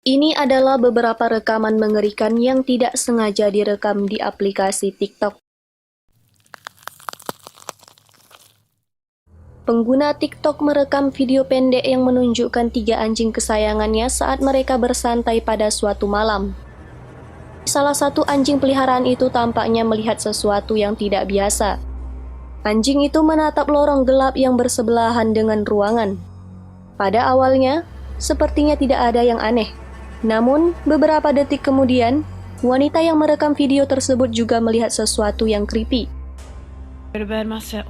Ini adalah beberapa rekaman mengerikan yang tidak sengaja direkam di aplikasi TikTok. Pengguna TikTok merekam video pendek yang menunjukkan 3 anjing kesayangannya saat mereka bersantai pada suatu malam. Salah satu anjing peliharaan itu tampaknya melihat sesuatu yang tidak biasa. Anjing itu menatap lorong gelap yang bersebelahan dengan ruangan. Pada awalnya, sepertinya tidak ada yang aneh. Namun, beberapa detik kemudian, wanita yang merekam video tersebut juga melihat sesuatu yang creepy.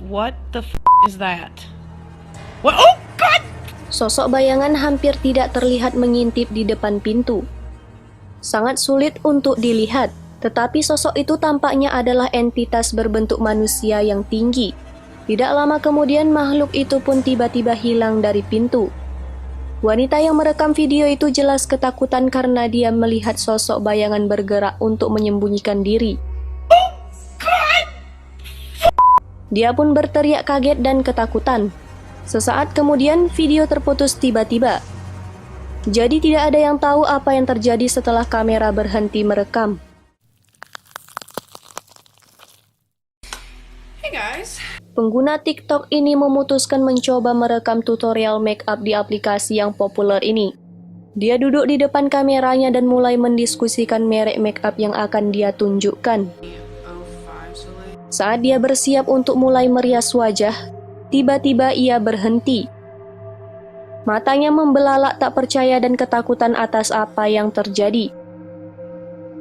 What the is that? What? Oh God! Sosok bayangan hampir tidak terlihat mengintip di depan pintu. Sangat sulit untuk dilihat, tetapi sosok itu tampaknya adalah entitas berbentuk manusia yang tinggi. Tidak lama kemudian makhluk itu pun tiba-tiba hilang dari pintu. Wanita yang merekam video itu jelas ketakutan karena dia melihat sosok bayangan bergerak untuk menyembunyikan diri. Dia pun berteriak kaget dan ketakutan. Sesaat kemudian video terputus tiba-tiba. Jadi tidak ada yang tahu apa yang terjadi setelah kamera berhenti merekam. Hey guys. Pengguna TikTok ini memutuskan mencoba merekam tutorial make up di aplikasi yang populer ini. Dia duduk di depan kameranya dan mulai mendiskusikan merek make up yang akan dia tunjukkan. Saat dia bersiap untuk mulai merias wajah, tiba-tiba ia berhenti. Matanya membelalak tak percaya dan ketakutan atas apa yang terjadi.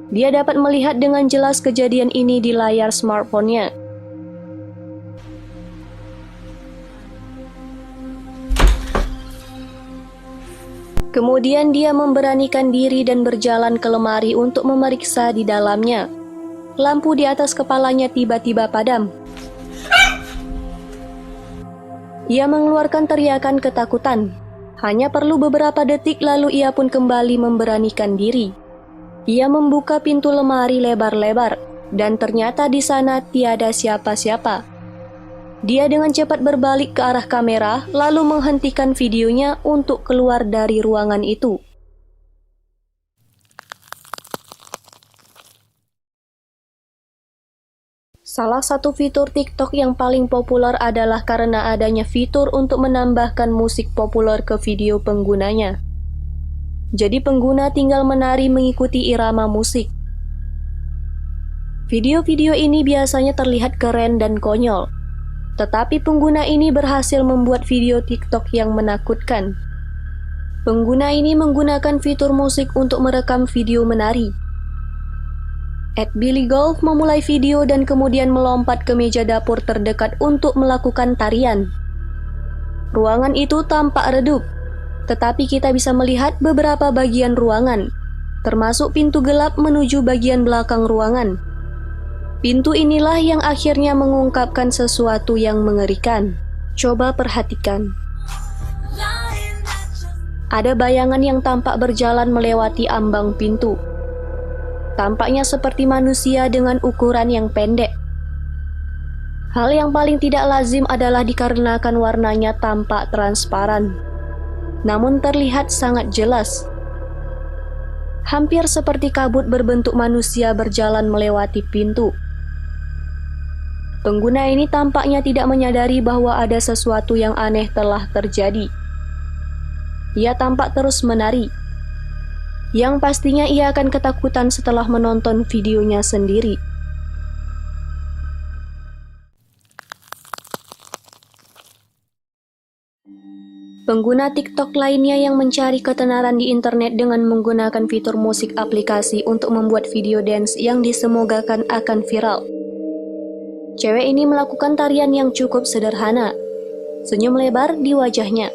Dia dapat melihat dengan jelas kejadian ini di layar smartphone-nya. Kemudian dia memberanikan diri dan berjalan ke lemari untuk memeriksa di dalamnya. Lampu di atas kepalanya tiba-tiba padam. Ia mengeluarkan teriakan ketakutan. Hanya perlu beberapa detik lalu ia pun kembali memberanikan diri. Ia membuka pintu lemari lebar-lebar, dan ternyata di sana tiada siapa-siapa. Dia dengan cepat berbalik ke arah kamera, lalu menghentikan videonya untuk keluar dari ruangan itu. Salah satu fitur TikTok yang paling populer adalah karena adanya fitur untuk menambahkan musik populer ke video penggunanya. Jadi pengguna tinggal menari mengikuti irama musik. Video-video ini biasanya terlihat keren dan konyol. Tetapi pengguna ini berhasil membuat video TikTok yang menakutkan. Pengguna ini menggunakan fitur musik untuk merekam video menari. @BillyGolf memulai video dan kemudian melompat ke meja dapur terdekat untuk melakukan tarian. Ruangan itu tampak redup, tetapi kita bisa melihat beberapa bagian ruangan, termasuk pintu gelap menuju bagian belakang ruangan. Pintu inilah yang akhirnya mengungkapkan sesuatu yang mengerikan. Coba perhatikan. Ada bayangan yang tampak berjalan melewati ambang pintu. Tampaknya seperti manusia dengan ukuran yang pendek. Hal yang paling tidak lazim adalah dikarenakan warnanya tampak transparan, namun terlihat sangat jelas. Hampir seperti kabut berbentuk manusia berjalan melewati pintu. Pengguna ini tampaknya tidak menyadari bahwa ada sesuatu yang aneh telah terjadi. Ia tampak terus menari. Yang pastinya ia akan ketakutan setelah menonton videonya sendiri. Pengguna TikTok lainnya yang mencari ketenaran di internet dengan menggunakan fitur musik aplikasi untuk membuat video dance yang disemogakan akan viral. Cewek ini melakukan tarian yang cukup sederhana. Senyum lebar di wajahnya.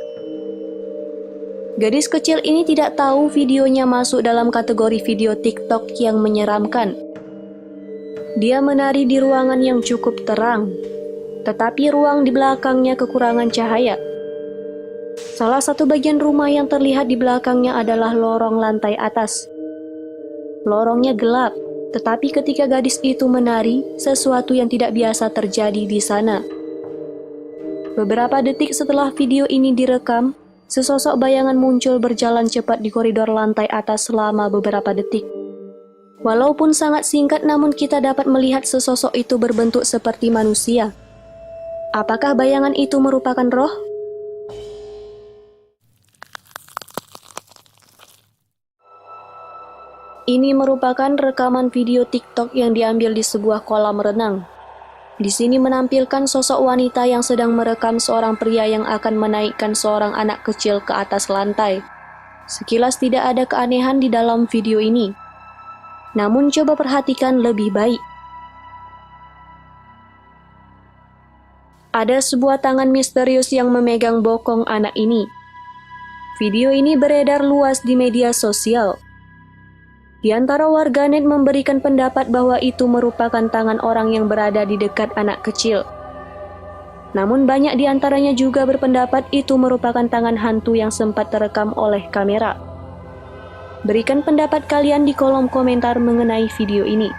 Gadis kecil ini tidak tahu videonya masuk dalam kategori video TikTok yang menyeramkan. Dia menari di ruangan yang cukup terang, tetapi ruang di belakangnya kekurangan cahaya. Salah satu bagian rumah yang terlihat di belakangnya adalah lorong lantai atas. Lorongnya gelap, tetapi ketika gadis itu menari, sesuatu yang tidak biasa terjadi di sana. Beberapa detik setelah video ini direkam, Sesosok bayangan muncul berjalan cepat di koridor lantai atas selama beberapa detik. Walaupun sangat singkat, namun kita dapat melihat sesosok itu berbentuk seperti manusia. Apakah bayangan itu merupakan roh? Ini merupakan rekaman video TikTok yang diambil di sebuah kolam renang. Di sini menampilkan sosok wanita yang sedang merekam seorang pria yang akan menaikkan seorang anak kecil ke atas lantai. Sekilas tidak ada keanehan di dalam video ini. Namun coba perhatikan lebih baik. Ada sebuah tangan misterius yang memegang bokong anak ini. Video ini beredar luas di media sosial. Di antara warganet memberikan pendapat bahwa itu merupakan tangan orang yang berada di dekat anak kecil. Namun banyak di antaranya juga berpendapat itu merupakan tangan hantu yang sempat terekam oleh kamera. Berikan pendapat kalian di kolom komentar mengenai video ini.